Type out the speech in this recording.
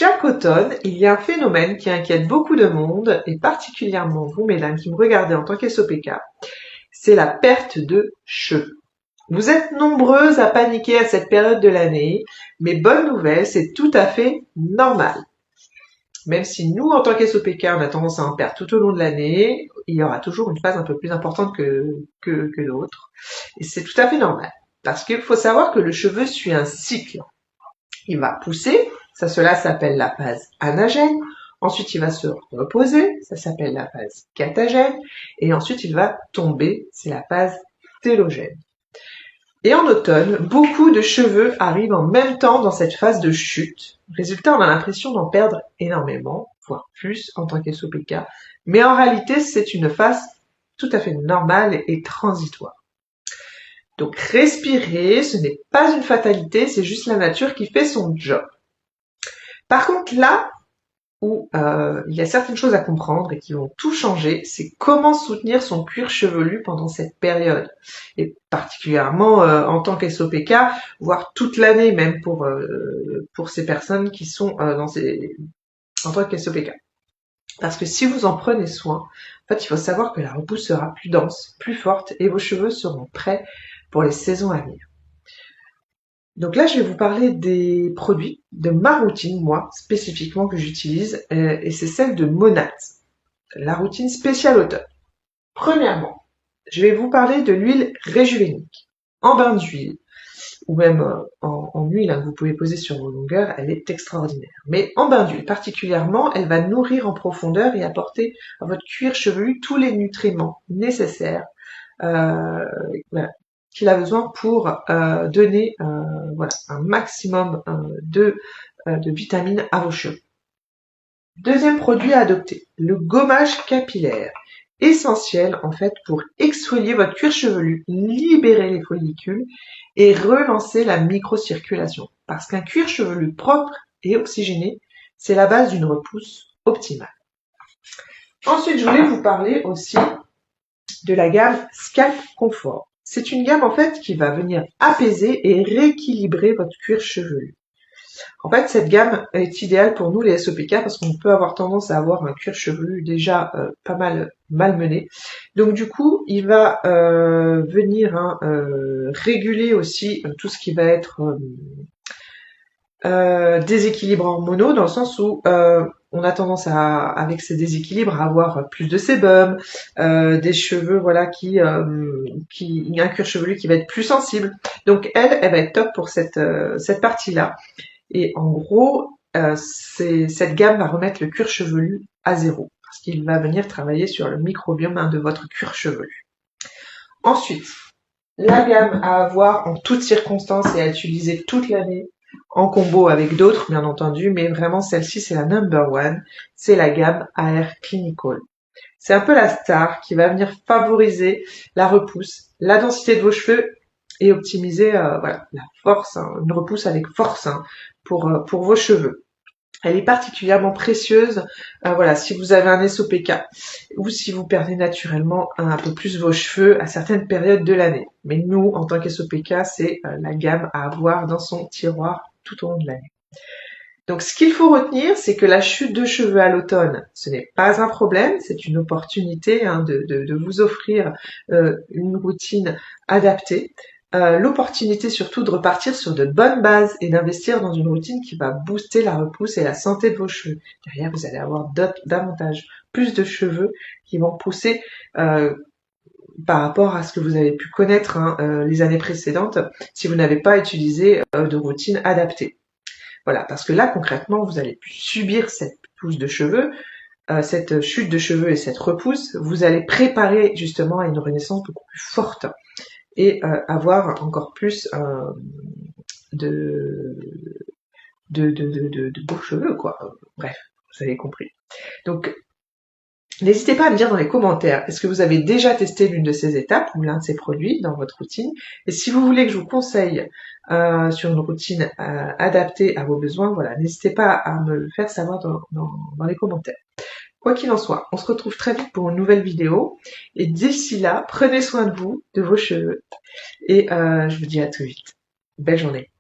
Chaque automne, il y a un phénomène qui inquiète beaucoup de monde, et particulièrement vous, mesdames, qui me regardez en tant qu'SOPK, c'est la perte de cheveux. Vous êtes nombreuses à paniquer à cette période de l'année, mais bonne nouvelle, c'est tout à fait normal. Même si nous, en tant qu'SOPK, on a tendance à en perdre tout au long de l'année, il y aura toujours une phase un peu plus importante que l'autre. Et c'est tout à fait normal. Parce qu'il faut savoir que le cheveu suit un cycle. Il va pousser, cela s'appelle la phase anagène. Ensuite, il va se reposer, ça s'appelle la phase catagène. Et ensuite, il va tomber, c'est la phase télogène. Et en automne, beaucoup de cheveux arrivent en même temps dans cette phase de chute. Résultat, on a l'impression d'en perdre énormément, voire plus en tant qu'SOPK. Mais en réalité, c'est une phase tout à fait normale et transitoire. Donc respirer, ce n'est pas une fatalité, c'est juste la nature qui fait son job. Par contre, là où il y a certaines choses à comprendre et qui vont tout changer, c'est comment soutenir son cuir chevelu pendant cette période. Et particulièrement en tant qu'SOPK, voire toute l'année même pour ces personnes qui sont en tant qu'SOPK. Parce que si vous en prenez soin, en fait, il faut savoir que la repousse sera plus dense, plus forte et vos cheveux seront prêts pour les saisons à venir. Donc là, je vais vous parler des produits de ma routine, moi, spécifiquement, que j'utilise, et c'est celle de Monat, la routine spéciale automne. Premièrement, je vais vous parler de l'huile réguvenique, en bain d'huile, ou même en huile que vous pouvez poser sur vos longueurs, elle est extraordinaire. Mais en bain d'huile particulièrement, elle va nourrir en profondeur et apporter à votre cuir chevelu tous les nutriments nécessaires qu'il a besoin pour donner un maximum de vitamines à vos cheveux. Deuxième produit à adopter, le gommage capillaire, essentiel en fait pour exfolier votre cuir chevelu, libérer les follicules et relancer la microcirculation. Parce qu'un cuir chevelu propre et oxygéné, c'est la base d'une repousse optimale. Ensuite, je voulais vous parler aussi de la gamme Scalp Comfort. C'est une gamme en fait qui va venir apaiser et rééquilibrer votre cuir chevelu. En fait, cette gamme est idéale pour nous les SOPK parce qu'on peut avoir tendance à avoir un cuir chevelu déjà pas mal malmené. Donc du coup, il va venir réguler aussi tout ce qui va être déséquilibre hormonaux, dans le sens où on a tendance avec ces déséquilibres, à avoir plus de sébum, des cheveux, un cuir chevelu qui va être plus sensible. Donc elle va être top pour cette partie-là. Et en gros, cette gamme va remettre le cuir chevelu à zéro, parce qu'il va venir travailler sur le microbiome de votre cuir chevelu. Ensuite, la gamme à avoir en toutes circonstances et à utiliser toute l'année, en combo avec d'autres, bien entendu, mais vraiment celle-ci, c'est la number one, c'est la gamme AR Clinical. C'est un peu la star qui va venir favoriser la repousse, la densité de vos cheveux et optimiser la force, une repousse avec force pour vos cheveux. Elle est particulièrement précieuse si vous avez un SOPK ou si vous perdez naturellement un peu plus vos cheveux à certaines périodes de l'année. Mais nous, en tant qu'SOPK, c'est la gamme à avoir dans son tiroir tout au long de l'année. Donc ce qu'il faut retenir, c'est que la chute de cheveux à l'automne, ce n'est pas un problème, c'est une opportunité de vous offrir une routine adaptée. L'opportunité surtout de repartir sur de bonnes bases et d'investir dans une routine qui va booster la repousse et la santé de vos cheveux. Derrière, vous allez avoir davantage plus de cheveux qui vont pousser par rapport à ce que vous avez pu connaître les années précédentes si vous n'avez pas utilisé de routine adaptée. Voilà, parce que là concrètement, vous allez plus subir cette pousse de cheveux, cette chute de cheveux et cette repousse. Vous allez préparer justement à une renaissance beaucoup plus forte et avoir encore plus de beaux cheveux, quoi. Bref, vous avez compris. Donc, n'hésitez pas à me dire dans les commentaires, est-ce que vous avez déjà testé l'une de ces étapes ou l'un de ces produits dans votre routine? Et si vous voulez que je vous conseille sur une routine adaptée à vos besoins, n'hésitez pas à me le faire savoir dans les commentaires. Quoi qu'il en soit, on se retrouve très vite pour une nouvelle vidéo. Et d'ici là, prenez soin de vous, de vos cheveux. Et je vous dis à très vite. Belle journée.